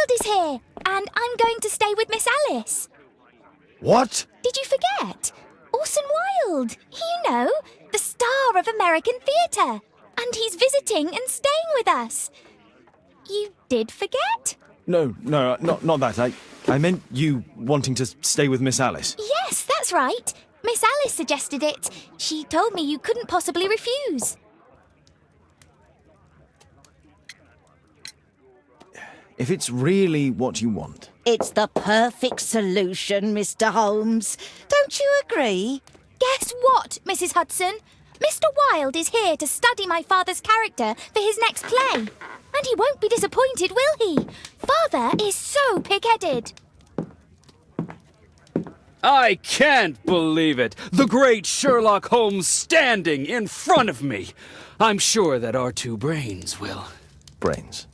Wilde is here, and I'm going to stay with Miss Alice. What? Did you forget? Orson Wilde, you know, the star of American theatre. And he's visiting and staying with us. You did forget? No, not that. I meant you wanting to stay with Miss Alice. Yes, that's right. Miss Alice suggested it. She told me you couldn't possibly refuse. If it's really what you want. It's the perfect solution, Mr. Holmes. Don't you agree? Guess what, Mrs. Hudson? Mr. Wilde is here to study my father's character for his next play. And he won't be disappointed, will he? Father is so pig-headed. I can't believe it! The great Sherlock Holmes standing in front of me! I'm sure that our two brains will... Brains.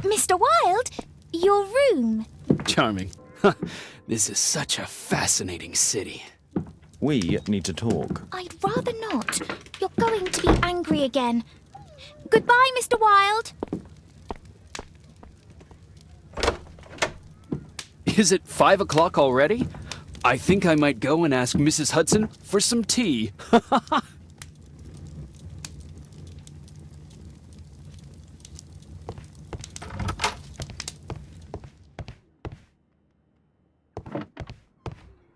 Mr. Wilde, your room. Charming. This is such a fascinating city. We need to talk. I'd rather not. You're going to be angry again. Goodbye, Mr. Wilde. Is it 5 o'clock already? I think I might go and ask Mrs. Hudson for some tea.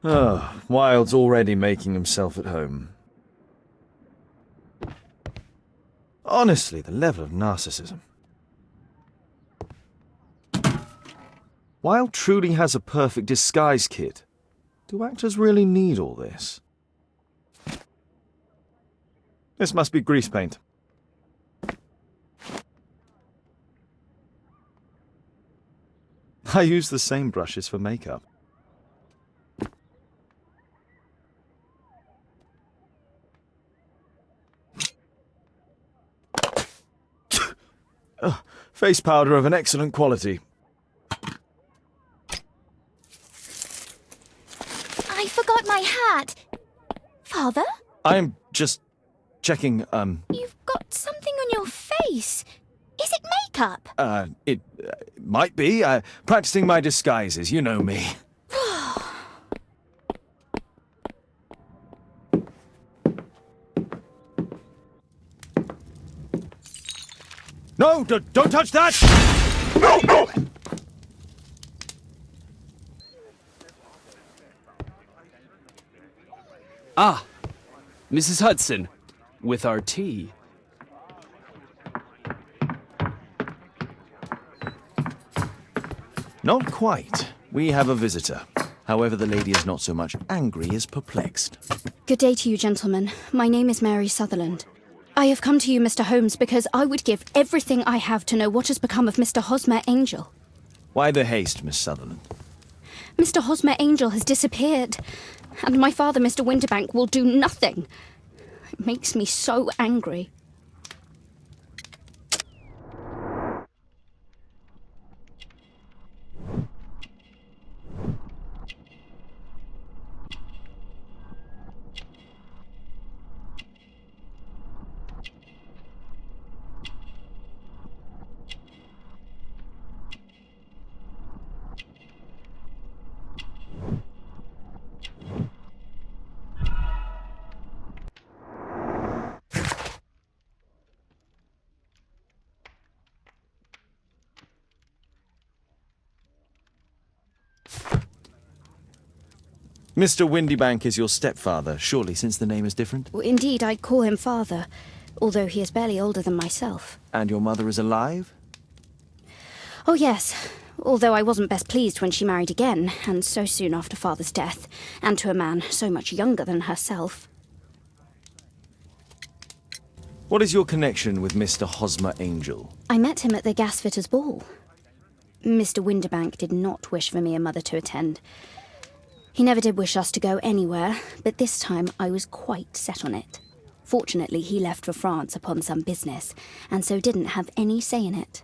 Oh, Wilde's already making himself at home. Honestly, the level of narcissism. Wilde truly has a perfect disguise kit. Do actors really need all this? This must be grease paint. I use the same brushes for makeup. Face powder of an excellent quality. I forgot my hat. Father? I'm just checking, You've got something on your face. Is it makeup? It might be. Practicing my disguises, you know me. No, don't touch that! No! Ah, Mrs. Hudson, with our tea. Not quite. We have a visitor. However, the lady is not so much angry as perplexed. Good day to you, gentlemen. My name is Mary Sutherland. I have come to you, Mr. Holmes, because I would give everything I have to know what has become of Mr. Hosmer Angel. Why the haste, Miss Sutherland? Mr. Hosmer Angel has disappeared, and my father, Mr. Winterbank, will do nothing. It makes me so angry. Mr. Windybank is your stepfather, surely, since the name is different? Well, indeed, I call him father, although he is barely older than myself. And your mother is alive? Oh, yes. Although I wasn't best pleased when she married again, and so soon after Father's death, and to a man so much younger than herself. What is your connection with Mr. Hosmer Angel? I met him at the gasfitter's ball. Mr. Winderbank did not wish for me and Mother to attend. He never did wish us to go anywhere, but this time I was quite set on it. Fortunately, he left for France upon some business, and so didn't have any say in it.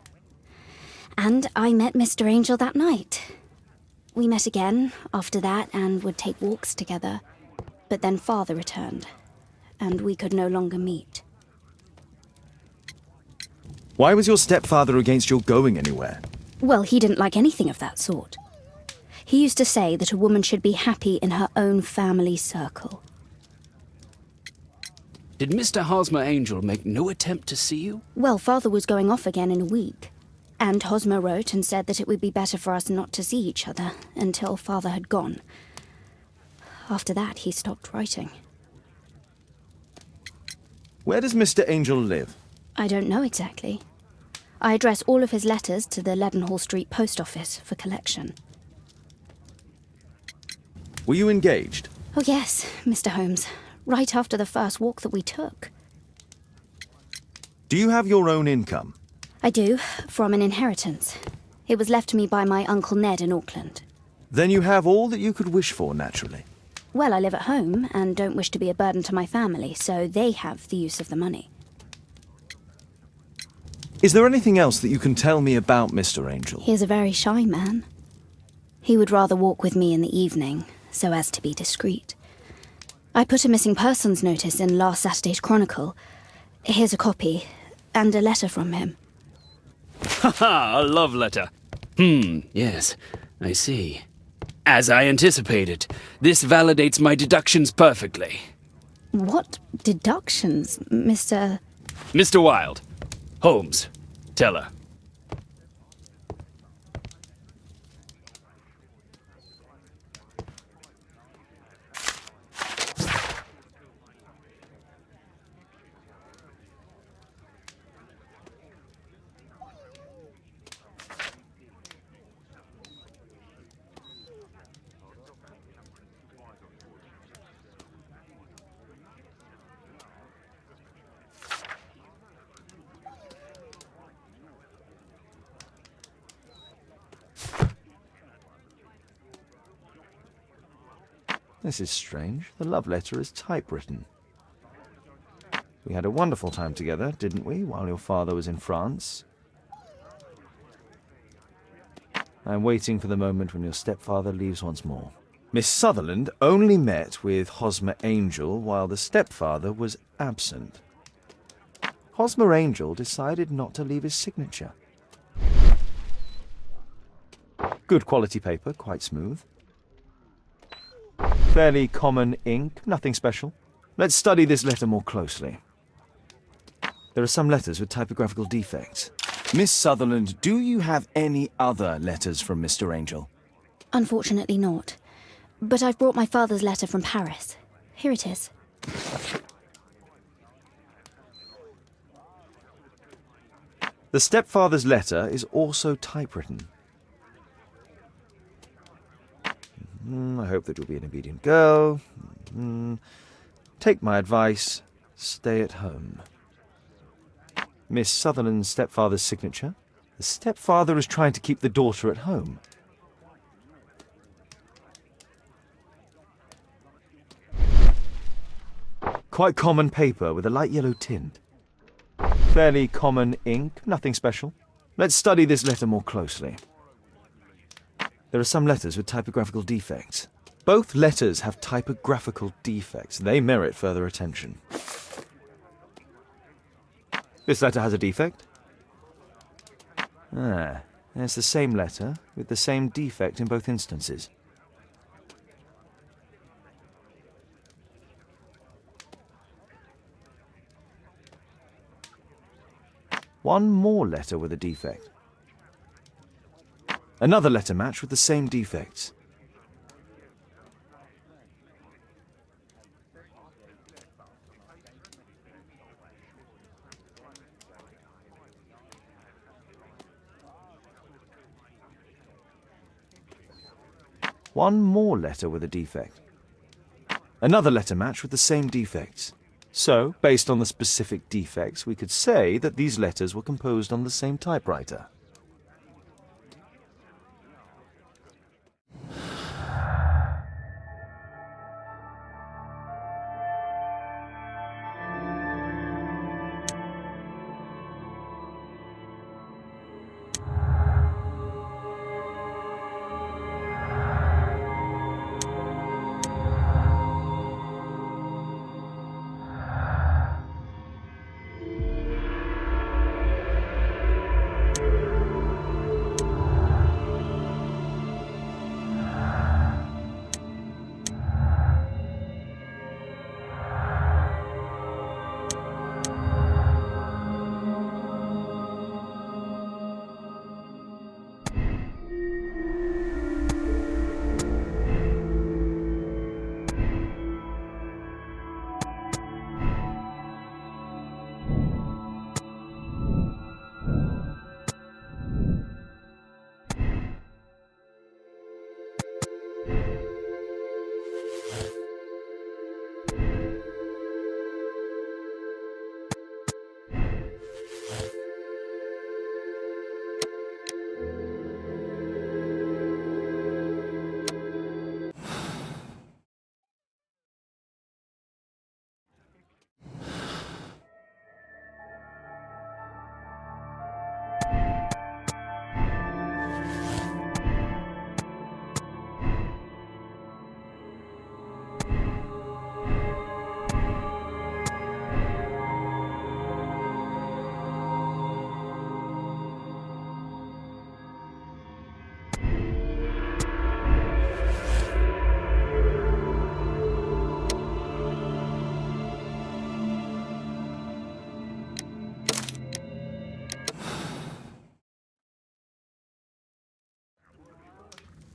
And I met Mr. Angel that night. We met again after that and would take walks together. But then Father returned, and we could no longer meet. Why was your stepfather against your going anywhere? Well, he didn't like anything of that sort. He used to say that a woman should be happy in her own family circle. Did Mr. Hosmer Angel make no attempt to see you? Well, Father was going off again in a week. And Hosmer wrote and said that it would be better for us not to see each other until Father had gone. After that, he stopped writing. Where does Mr. Angel live? I don't know exactly. I address all of his letters to the Leadenhall Street post office for collection. Were you engaged? Oh yes, Mr. Holmes. Right after the first walk that we took. Do you have your own income? I do, from an inheritance. It was left to me by my Uncle Ned in Auckland. Then you have all that you could wish for, naturally. Well, I live at home and don't wish to be a burden to my family, so they have the use of the money. Is there anything else that you can tell me about Mr. Angel? He is a very shy man. He would rather walk with me in the evening, so as to be discreet. I put a missing persons notice in last Saturday's Chronicle. Here's a copy, and a letter from him. Haha, a love letter. Yes, I see. As I anticipated, this validates my deductions perfectly. What deductions, Mr. Mr. Wilde. Holmes, tell her. This is strange. The love letter is typewritten. We had a wonderful time together, didn't we, while your father was in France? I'm waiting for the moment when your stepfather leaves once more. Miss Sutherland only met with Hosmer Angel while the stepfather was absent. Hosmer Angel decided not to leave his signature. Good quality paper, quite smooth. Fairly common ink, nothing special. Let's study this letter more closely. There are some letters with typographical defects. Miss Sutherland, do you have any other letters from Mr. Angel? Unfortunately not. But I've brought my father's letter from Paris. Here it is. The stepfather's letter is also typewritten. I hope that you'll be an obedient girl. Take my advice. Stay at home. Miss Sutherland's stepfather's signature. The stepfather is trying to keep the daughter at home. Quite common paper with a light yellow tint. Fairly common ink, nothing special. Let's study this letter more closely. There are some letters with typographical defects. Both letters have typographical defects. They merit further attention. This letter has a defect. There's the same letter with the same defect in both instances. One more letter with a defect. Another letter match with the same defects. One more letter with a defect. Another letter match with the same defects. So, based on the specific defects, we could say that these letters were composed on the same typewriter.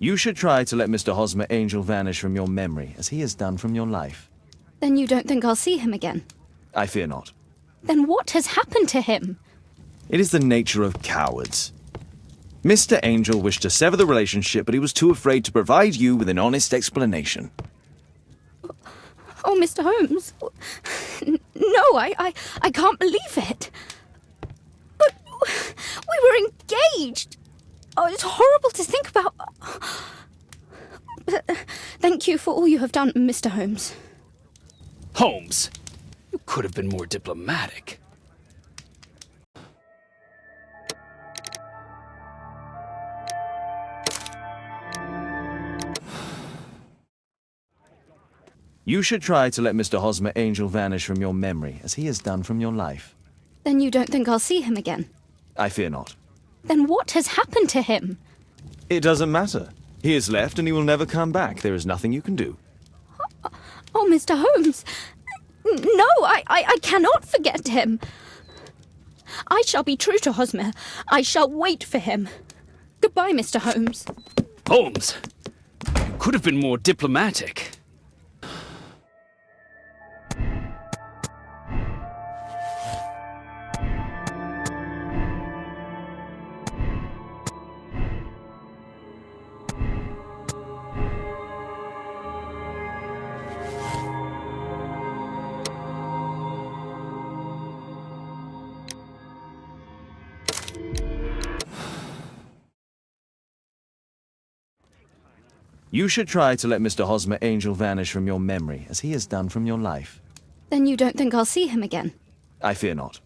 You should try to let Mr. Hosmer Angel vanish from your memory, as he has done from your life. Then you don't think I'll see him again? I fear not. Then what has happened to him? It is the nature of cowards. Mr. Angel wished to sever the relationship, but he was too afraid to provide you with an honest explanation. Oh, Mr. Holmes. No, I can't believe it. But we were engaged. Oh, it's horrible to think about. But thank you for all you have done, Mr. Holmes. Holmes, you could have been more diplomatic. You should try to let Mr. Hosmer Angel vanish from your memory, as he has done from your life. Then you don't think I'll see him again? I fear not. Then what has happened to him? It doesn't matter. He has left and he will never come back. There is nothing you can do. Oh, Mr. Holmes. No, I cannot forget him. I shall be true to Hosmer. I shall wait for him. Goodbye, Mr. Holmes. Holmes, you could have been more diplomatic. You should try to let Mr. Hosmer Angel vanish from your memory, as he has done from your life. Then you don't think I'll see him again? I fear not.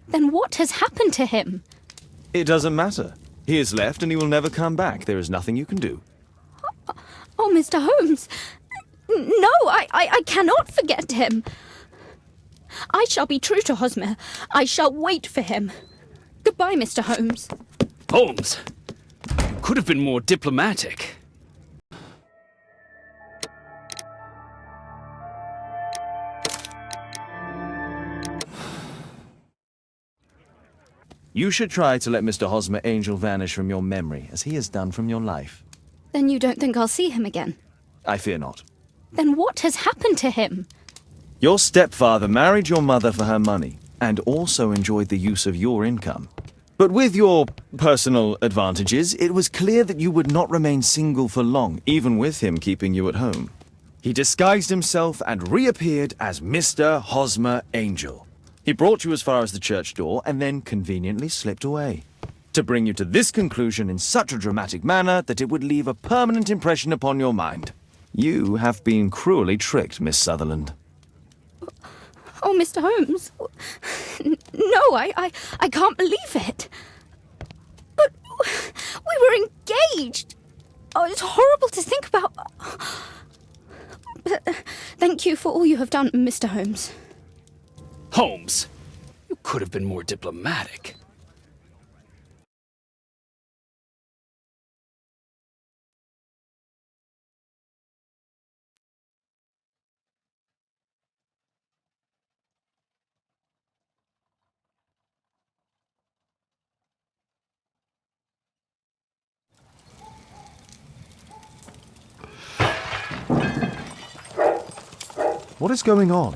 Then what has happened to him? It doesn't matter. He has left and he will never come back. There is nothing you can do. Oh, Mr. Holmes. No, I cannot forget him. I shall be true to Hosmer. I shall wait for him. Goodbye, Mr. Holmes. Holmes, you could have been more diplomatic. You should try to let Mr. Hosmer Angel vanish from your memory, as he has done from your life. Then you don't think I'll see him again? I fear not. Then what has happened to him? Your stepfather married your mother for her money, and also enjoyed the use of your income. But with your personal advantages, it was clear that you would not remain single for long, even with him keeping you at home. He disguised himself and reappeared as Mr. Hosmer Angel. He brought you as far as the church door and then conveniently slipped away, to bring you to this conclusion in such a dramatic manner that it would leave a permanent impression upon your mind. You have been cruelly tricked, Miss Sutherland. Oh, Mr. Holmes. No, I can't believe it. But we were engaged. Oh, it's horrible to think about. But thank you for all you have done, Mr. Holmes. Holmes, you could have been more diplomatic. What is going on?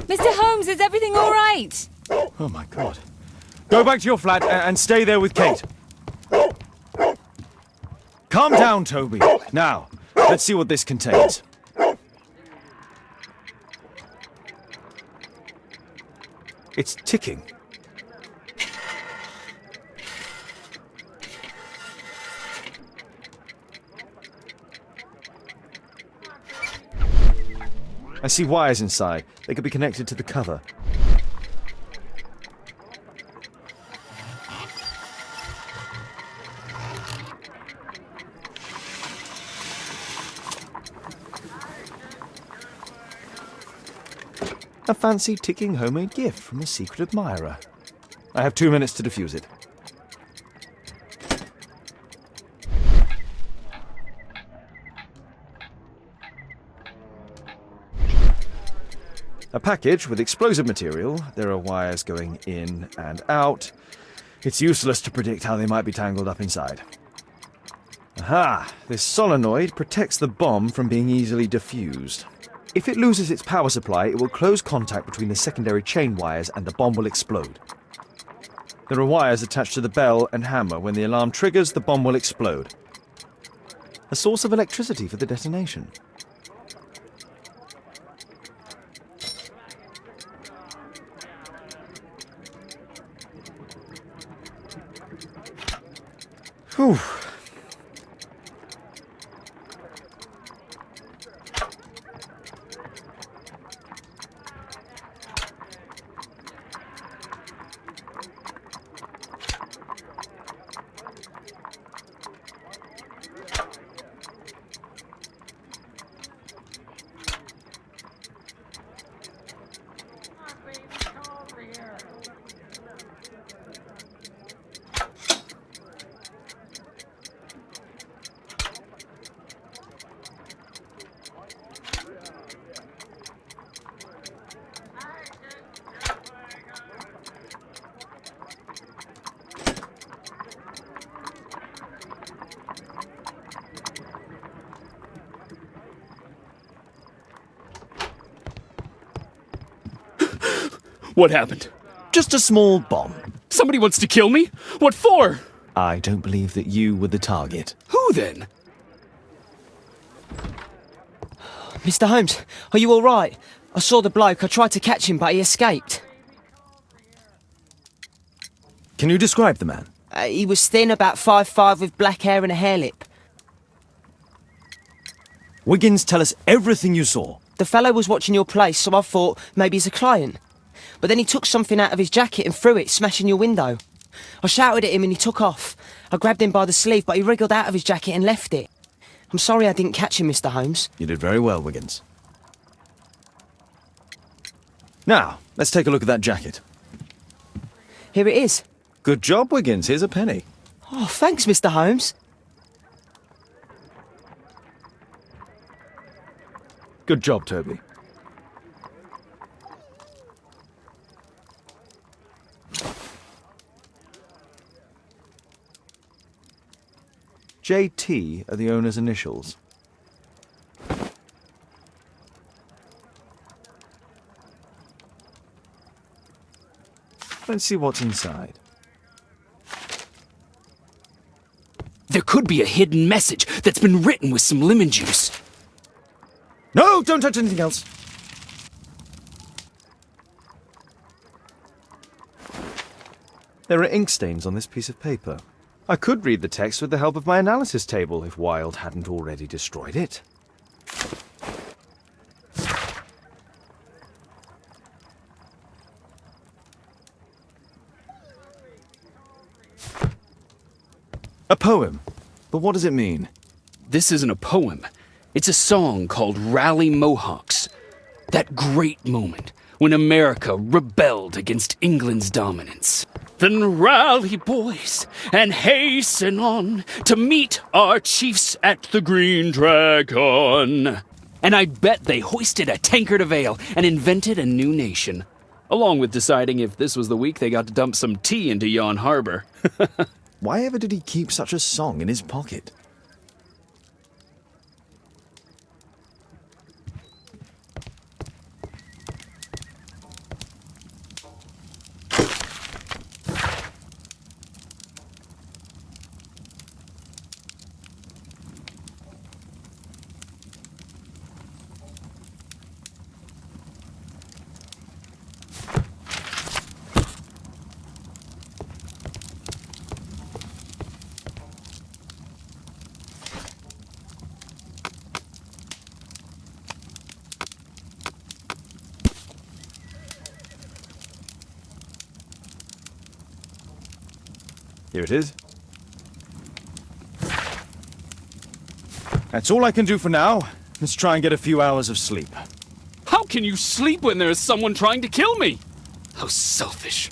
Mr. Holmes, is everything all right? Oh my God. Go back to your flat and stay there with Kate. Calm down, Toby. Now, let's see what this contains. It's ticking. I see wires inside. They could be connected to the cover. A fancy ticking homemade gift from a secret admirer. I have 2 minutes to defuse it. A package with explosive material. There are wires going in and out. It's useless to predict how they might be tangled up inside. Aha! This solenoid protects the bomb from being easily diffused. If it loses its power supply, it will close contact between the secondary chain wires and the bomb will explode. There are wires attached to the bell and hammer. When the alarm triggers, the bomb will explode. A source of electricity for the detonation. Whew. What happened? Just a small bomb. Somebody wants to kill me? What for? I don't believe that you were the target. Who then? Mr. Holmes, are you all right? I saw the bloke. I tried to catch him, but he escaped. Can you describe the man? He was thin, about 5'5", with black hair and a hair lip. Wiggins, tell us everything you saw. The fellow was watching your place, so I thought maybe he's a client. But then he took something out of his jacket and threw it, smashing your window. I shouted at him and he took off. I grabbed him by the sleeve, but he wriggled out of his jacket and left it. I'm sorry I didn't catch him, Mr. Holmes. You did very well, Wiggins. Now, let's take a look at that jacket. Here it is. Good job, Wiggins. Here's a penny. Oh, thanks, Mr. Holmes. Good job, Toby. J.T. are the owner's initials. Let's see what's inside. There could be a hidden message that's been written with some lemon juice. No, don't touch anything else. There are ink stains on this piece of paper. I could read the text with the help of my analysis table if Wilde hadn't already destroyed it. A poem. But what does it mean? This isn't a poem. It's a song called Rally Mohawks. That great moment when America rebelled against England's dominance. Then rally, boys, and hasten on to meet our chiefs at the Green Dragon. And I bet they hoisted a tankard of ale and invented a new nation. Along with deciding if this was the week they got to dump some tea into Yon Harbor. Why ever did he keep such a song in his pocket? Here it is. That's all I can do for now. Let's try and get a few hours of sleep. How can you sleep when there is someone trying to kill me? How selfish.